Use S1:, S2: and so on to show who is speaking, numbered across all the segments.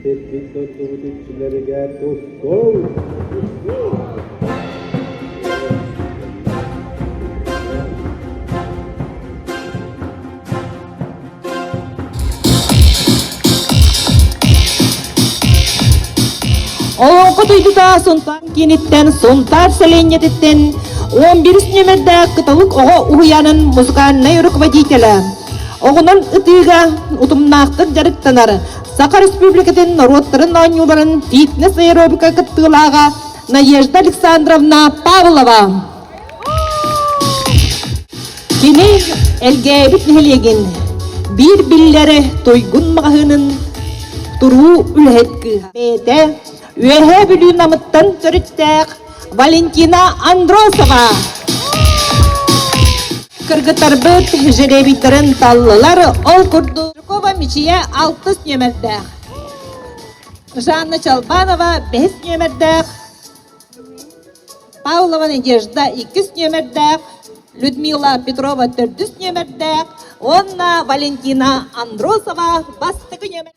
S1: Tetkik tutuvutçilerine dostum.
S2: Oğunqı duyduda sontan kenitten sontar selenyetetten 11 nömerde kıtalık oğa uhuyanın muzikanına rukovodителя. Оғынан ытыға ұтымнақтық жарықтанар. Саха Республикатын народтарын ойнуларын фитнес аэробика кыттылаға Надежда Александровна Павлова. Кені әлгәбіт нәлеген бір биллері тойгун мағының тұру үләткі. Бәді өйе білу намыттан түріттәк Валентина Андросова. Кыргытарбыт жеребиттарын таллылар ол курду. Жукова Мичия 6 нөмірдәк. Жанна Чалбанова 5 нөмірдәк. Павлова Надежда 2 нөмірдәк. Людмила Петрова 4 нөмірдәк. Онна Валентина Андросова бастығы нөмірдәк.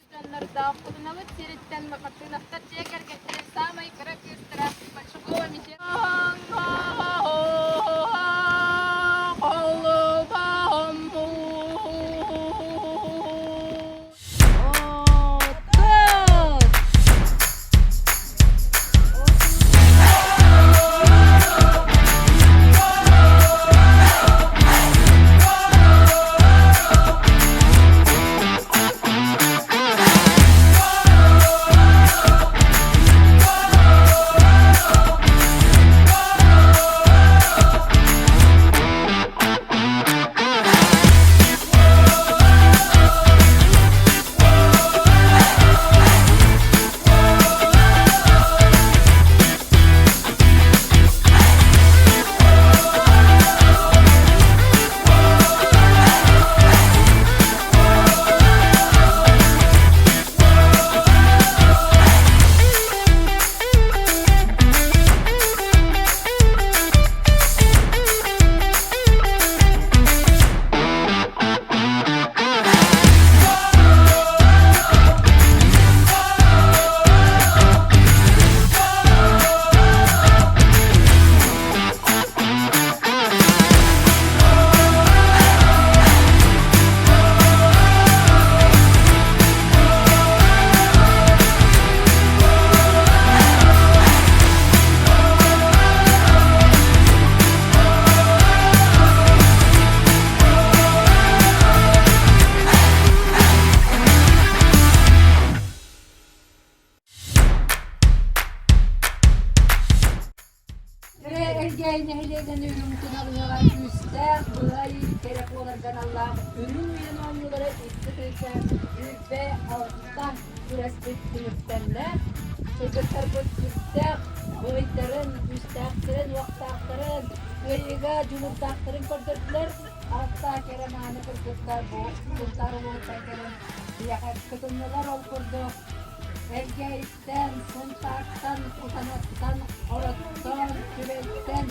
S3: Ergeyikten, sontaktan, utanattan, orattan, kürekten,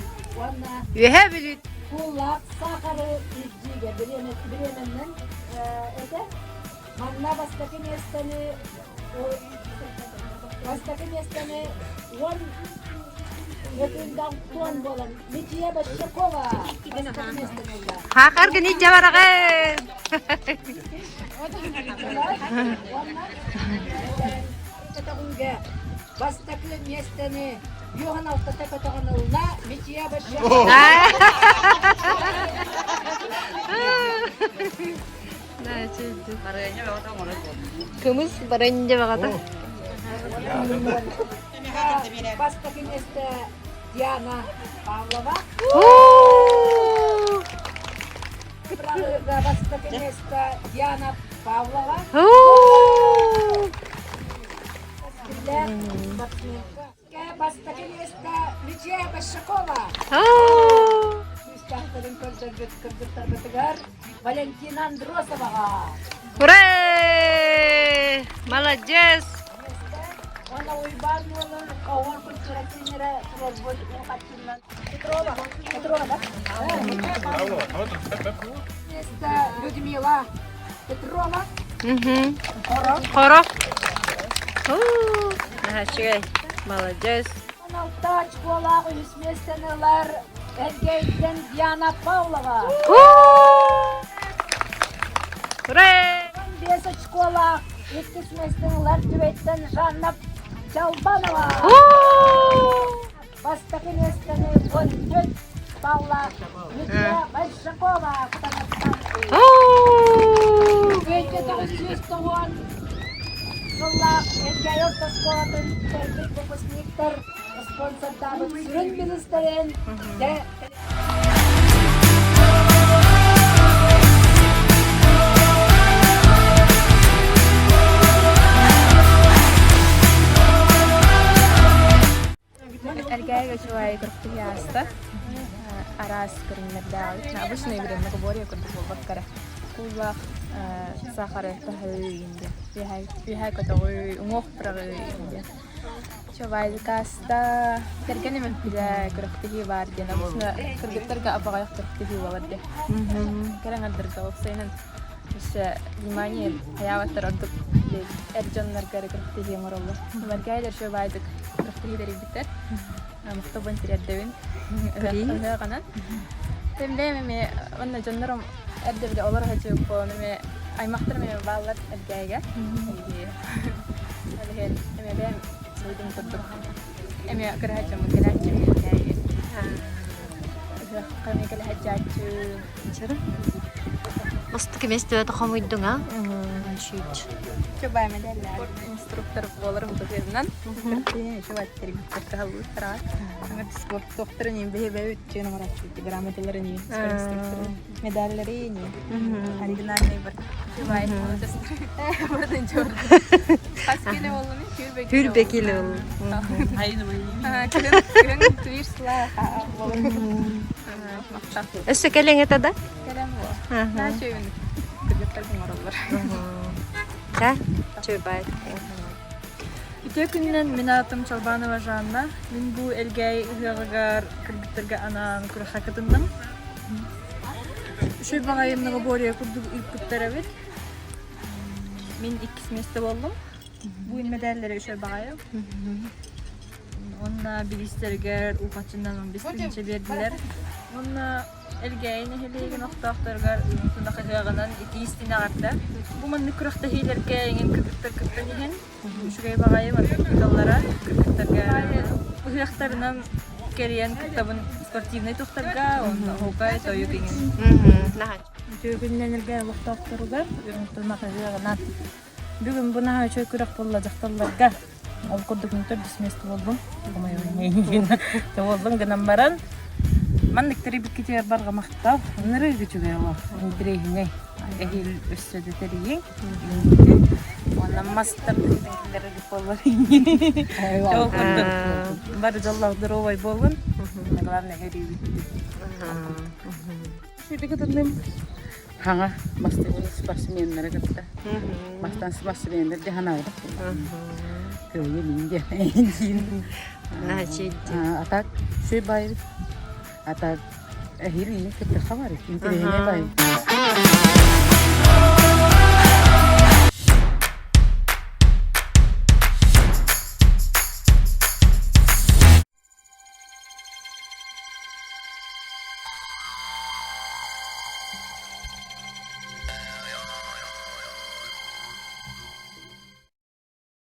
S4: Ühe bilit.
S3: kulak, sakarı, izciye, biremenden, ede, manna bastaki mesteni, on, ötünden tuan bolan, Miciye Başakova, bastaki mesteni ola.
S4: Hakar gini javarage.
S3: Bastaki mesteni, Yohan altta tekatoğanılına, Miciye Başakova.
S4: Ne çizdi? Kımız barınca bakata.
S3: Bastaki meste Diana Pavlova. Bastaki meste Diana Pavlova. Bastaki meste Miciye Başakova. Müstahtarın kırdırtar Valentina Androsova.
S4: Hurray! Молодец!
S3: Ona uyban yolun kavun kurtulakinlere trozbol kaçınlar. Petrova. Людмила Петрова.
S4: Хорох. Нахачигай. Молодец.
S3: Оналтач школа үсместенелер Эргейден Диана Павлова.
S4: Ура!
S3: Бесет школа үсместенелер Тюветтен Жанна Чалбанова. Бастаки местене Вольтет Павла Лидия Большакова. Тюветте 909 жылла Эргей орта школатын тербит выпускниктер спонсордары сүрін министерин де
S5: Эргайга чуай кыркты яста. Арас кырыннердагы. Обычно игрем на говоре кырды болбаккара. Куллах сахары тахыйынды. Бихай катагы умох прагы инде. Чуай каста тергенемен биле кыркты бар ден. Обычно кыргыттарга абагай кыркты бар де. Караңадырга оксайнын işte внимание hayavattар ордук эржоннарга кыркты мороллу. Эргайлер шо байдык кыркты дери битер. Мохтобан тиряддебин. Öyle kanan. Temde me onna jonnarom erdevde olar hacı ko me aymaktır me ballar ergayga. Hadi hel me ben soydum tuttum. Eme kırhacı mı kırhacı ergayga. Kami kala hacacı.
S4: Çara. Mastaki mesleğe takamıydınga. Şuyç.
S5: Coba me derler. Instruktör olarım tutuyordan. Coba terbiye kalı tara. Sangat spor doktorun behe behe ütçe numara çıktı. Gramatelerin instruktörü. Medalleri ni. Hari günden ne var? Coba buradan çordu. Kaskine oğlum
S4: Hürbekili ol.
S5: Haydi bayım. Kırın twirsla.
S4: Össe keleng eta da?
S5: Kalem bu. Ne şey benim. Kırgıtlar kumarlar.
S4: Да? Çöbay.
S5: Ите күннен мен атым Чалбанова Жанна. Мен бу элгей ыгыгар кыргыттарга анан курахакытындым. Шөй багайымныгы бория курдук илпуттарабит. Мен 2 семестр болдум. Бу медальлери шөй багайым. Онна билистергер укачындан 15-нче бердилер. Онна элгейни хелеген октактаргар тunda кыгыгынан 2 истине карта. Бу мен курахта хилерге эңин кыргыттар кыттыгын. Шугай багайым кыргытталлара кыргыттарга ыгыктарынан керен кытабын спортивный тухтарга, онна хокай тоюгин.
S4: Наха.
S5: Жөгүнненерге октактарга, тunda кыгыгынан. Бүгүн буна чөй курак болла жакталларга. Ол курдугун 4 семестр болдум. Болдум гынан баран. Маннык терибикке барга мактап, ныры күчүгө ала. Индрейне. Эхил өссөдө терийин. Онан мастер дегендер болор. Жок курдук. Бар жаллах дровой болгон. Главное эрибит. Шүдүгө турдум.
S6: Hanga masti spasimenlere gitti. Mastan spasimenler cehana da. Köyü linge.
S4: Naha
S6: Atak şey bayır. Atak ahiri ne kitle khabar. İntihine bayır.